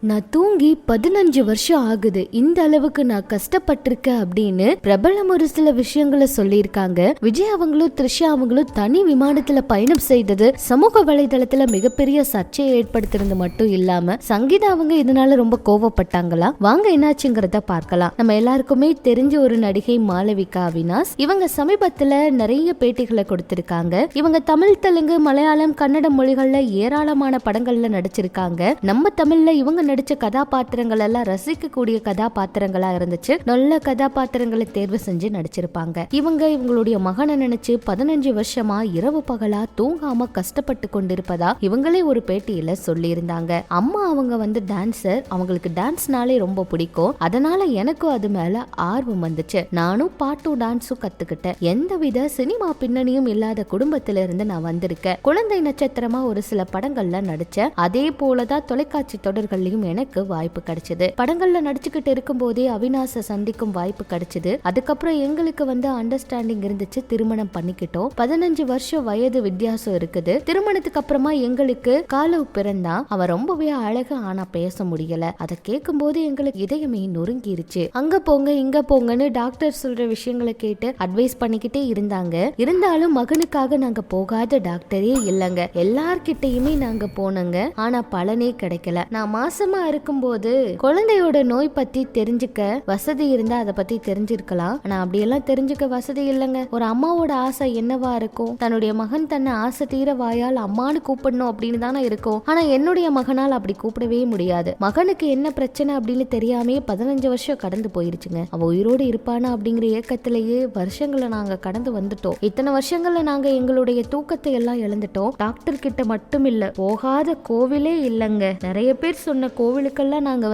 நான் தூங்கி 15 வருஷம் ஆகுது, இந்த அளவுக்கு நான் கஷ்டப்பட்டிருக்கேன் அப்படின்னு பிரபலம் ஒரு சில விஷயங்களை சொல்லியிருக்காங்க. விஜய் அவங்களும் த்ரிஷா அவங்களும் தனி விமானத்துல பயணம் செய்தது சமூக வலைதளத்துல மிகப்பெரிய சர்ச்சையை ஏற்படுத்தினது மட்டும் இல்லாம சங்கீதா அவங்க இதனால ரொம்ப கோவப்பட்டாங்களா? வாங்க என்னாச்சுங்கிறத பார்க்கலாம். நம்ம எல்லாருக்குமே தெரிஞ்ச ஒரு நடிகை மாளவிகா அவினாஷ். இவங்க சமீபத்துல நிறைய பேட்டிகளை கொடுத்திருக்காங்க. இவங்க தமிழ், தெலுங்கு, மலையாளம், கன்னடம் மொழிகள்ல ஏராளமான படங்கள்ல நடிச்சிருக்காங்க. நம்ம தமிழ்ல இவங்க நடிச்ச கதாபாத்திரங்கள் எல்லாம் ரசிக்கக்கூடிய கதாபாத்திரங்களா இருந்துச்சு. நல்ல கதாபாத்திரங்களை தேர்வு செஞ்சு நடிச்சிருப்பாங்க. இவங்களுடைய மகனை நினைச்சு 15 வருஷமா இரவு பகலா தூங்காம கஷ்டப்பட்டு கொண்டிருப்பதா இவங்களே ஒரு பேட்டியில சொல்லி இருந்தாங்க. அம்மா அவங்க டான்சர், அவங்களுக்கு டான்ஸ்னாலே ரொம்ப பிடிக்கும். அதனால எனக்கும் அது மேல ஆர்வம் வந்துச்சு. நானும் பாட்டும் டான்ஸும் கத்துக்கிட்டேன். எந்தவித சினிமா பின்னணியும் இல்லாத குடும்பத்தில இருந்து நான் வந்திருக்கேன். குழந்தை நட்சத்திரமா ஒரு சில படங்கள்ல நடிச்சேன். அதே போலதான் தொலைக்காட்சி தொடர்கள்லயும் எனக்கு வாய்ப்பு கிடைச்சது. படங்கள்ல நடிச்சுக்கிட்டு இருக்கும் போதே அவினாஷை சந்திக்கும் வாய்ப்பு கிடைச்சது. அதுக்கப்புறம் எங்களுக்கு அண்டர்ஸ்டாண்டிங் இருந்துச்சு. திருமணம் பண்ணிக்கிட்டோம். 15 வருஷம் வயது வித்தியாசம் இருக்குது. திருமணத்துக்கு அப்புறமா எங்களுக்கு காலவு பிறந்தான். அவன் ரொம்பவே அழகா, ஆனா பேச முடியல. அதை கேட்கும் போது எங்களுக்கு இதயமே நொறுங்கிருச்சு. அங்க போங்க இங்க போங்கன்னு டாக்டர் சொல்ற விஷயங்களை கேட்டு அட்வைஸ் பண்ணிக்கிட்டே இருந்தாங்க. இருந்தாலும் மகனுக்காக நாங்க போகாத டாக்டரே இல்லங்க. எல்லார்கிட்டயுமே நாங்க போனோங்க. ஆனா பலனே கிடைக்கல. நான் மாசமா இருக்கும்போது குழந்தையோட நோய் பத்தி தெரிஞ்சுக்க வசதி இருந்தா அதை பத்தி தெரிஞ்சிருக்கலாம். ஆனா அப்படியெல்லாம் தெரிஞ்சுக்க வசதி இல்லைங்க. ஒரு அம்மாவோட ஆசை என்னவா இருக்கும்? தன்னுடைய மகன் தன்னை ஆசை தீர வாயால் அம்மானு கூப்பிடணும் அப்படின்னு தானே இருக்கும். ஆனா என்னுடைய மகனால் அப்படி கூப்பிடவே முடியாது. மகனுக்கு என்ன பிரச்சனை அப்படின்னு தெரியாமே 15 வருஷம் கடந்து போயிருச்சுங்க. அவ உயிரோடு இருப்பானா அப்படிங்கிற ஏக்கத்திலேயே வருஷங்களை நாங்க கடந்து வந்துட்டோம். இத்தனை வருஷங்கள்ல நாங்க எங்களுடைய தூக்கத்தை எல்லாம் இழந்துட்டோம். டாக்டர் கிட்ட மட்டும் இல்ல, போகாத கோவிலே இல்லைங்க. நிறைய பேர் சொன்ன கோவிலுக்கெல்லாம் நாங்க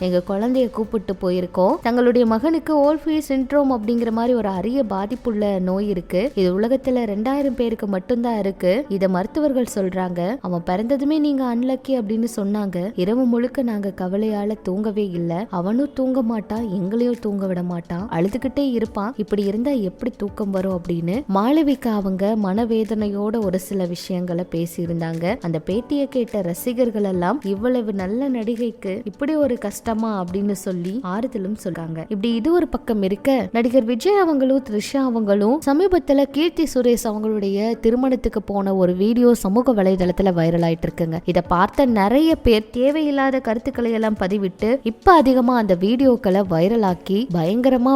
எங்க குழந்தைய கூப்பிட்டு போயிருக்கோம். தங்களுடைய மகனுக்கு ஓல்ஃபி சிண்ட்ரோம் அப்படிங்கிற மாதிரி ஒரு அரிய பாதிப்புள்ள நோய் இருக்கு. இது உலகத்துல 2000 பேருக்கு மட்டும்தான் இருக்கு. இத மருத்துவர்கள் சொல்றாங்க. அவன் பிறந்ததுமே நீங்க அன்லக்கி அப்படின்னு சொன்னாங்க. இரவு முழுக்க நாங்க கவலையால தூங்கவே இல்ல. அவனும் தூங்க மாட்டான், எங்களையும் தூங்க விட மாட்டான். அழுதுகிட்டே இருப்பான். இப்படி இருந்தா எப்படி தூக்கம் வரும் அப்படின்னு மாளவிகா அவங்க மனவேதனையோட ஒரு சில விஷயங்களை பேசி இருந்தாங்க. அந்த பேட்டியை கேட்ட ரசிகர்கள் எல்லாம் இவ்வளவு நல்ல நடிகைக்கு இப்படி ஒரு கஷ்டமா அப்படின்னு சொல்லி ஆறுதலும் சொல்றாங்க. இப்படி இது ஒரு பக்கம் இருக்க, நடிகர் விஜய் அவங்களும் த்ரிஷா அவங்களும் சமீபத்துல கீர்த்தி சுரேஷ் அவங்களுடைய திருமணத்துக்கு போன ஒரு வீடியோ சமூக வலைதளத்துல வைரல் ஆயிட்டு இருக்குங்க. இத பார்த்த நிறைய பேர் தேவையில்லாத கருத்துக்களை எல்லாம் பதிவிட்டு இப்ப அதிகமா அந்த வீடியோக்களை வைரல் ஆக்கி பயங்கரமா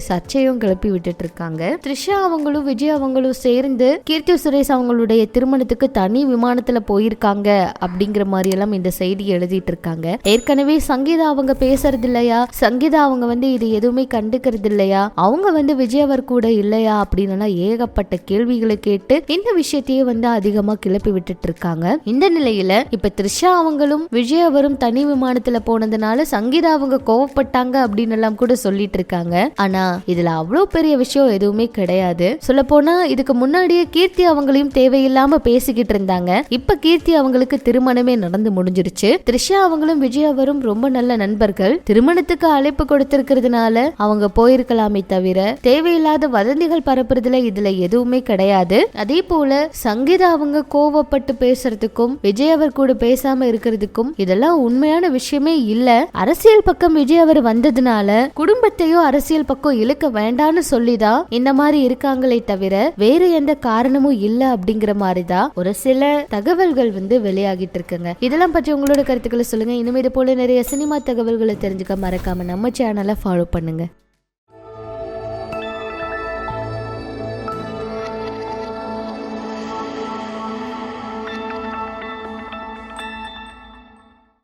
சர்ச்சையும் கிளப்பி விட்டுட்டு இருக்காங்க. த்ரிஷா அவங்களும் விஜய் அவங்களும் சேர்ந்து கீர்த்தி சுரேஷ் அவங்களுடைய திருமணத்துக்கு தனி விமானத்துல போயிருக்காங்க அப்படிங்கிற மாதிரி எல்லாம் இந்த செய்தி எழுதிட்டு இருக்காங்க. ஏற்கனவே சங்கீதா அவங்க பேசுறது இல்லையா, சங்கீதா அவங்க இது எதுவுமே கண்டுக்கிறது இல்லையா, அவங்க விஜயவர் கூட இல்லையா அப்படின்னு ஏகப்பட்ட கேள்விகளை கேட்டு இந்த விஷயத்தையே அதிகமா கிளப்பி விட்டுட்டு இருக்காங்க. இந்த நிலையில இப்ப த்ரிஷா அவங்களும் விஜயவரும் தனி விமானத்துல போனதுனால சங்கீதா அவங்க கோவப்பட்டாங்க அப்படின்னு எல்லாம் கூட சொல்லிட்டு இருக்காங்க. ஆனா இதுல அவ்வளவு பெரிய விஷயம் எதுவுமே கிடையாது. சொல்ல போனா இதுக்கு முன்னாடியே கீர்த்தி அவங்களையும் தேவையில்லாம பேசிக்கிட்டு இருந்தாங்க. இப்ப கீர்த்தி அவங்களுக்கு திருமணமே நடந்து முடிஞ்சிருச்சு. த்ரிஷா அவங்களும் விஜயவரும் ரொம்ப நல்ல நண்பர்கள். திருமணத்துக்கு அழைப்பு கொடுத்திருக்கிறதுனால அவங்க போயிருக்கலாமே தவிர தேவையில்லாத வதந்திகள் பரப்புறதுல இதுல எதுவுமே கிடையாது. அதே போல சங்கீதா அவங்க கோவப்பட்டு பேசுறதுக்கும் விஜயவர் கூட பேசாம இருக்கிறதுக்கும் இதெல்லாம் உண்மையான விஷயமே இல்ல. அரசியல் பக்கம் விஜயவர் வந்ததுனால குடும்பத்தையோ அரசியல் பக்கம் இழுக்க வேண்டாம்னு சொல்லிதான் இந்த மாதிரி இருக்காங்களே தவிர வேற எந்த காரணமும் இல்ல அப்படிங்கிற மாதிரிதான் ஒரு சில தகவல்கள் வெளியாகிட்டு இருக்குங்க. இதெல்லாம் பற்றி உங்களோட கருத்துக்களை சொல்லுங்க. இனிமே இது போல நிறைய சினிமா தகவல்களை தெரிஞ்சுக்க மறக்காம நம்ம சேனலை ஃபாலோ பண்ணுங்க.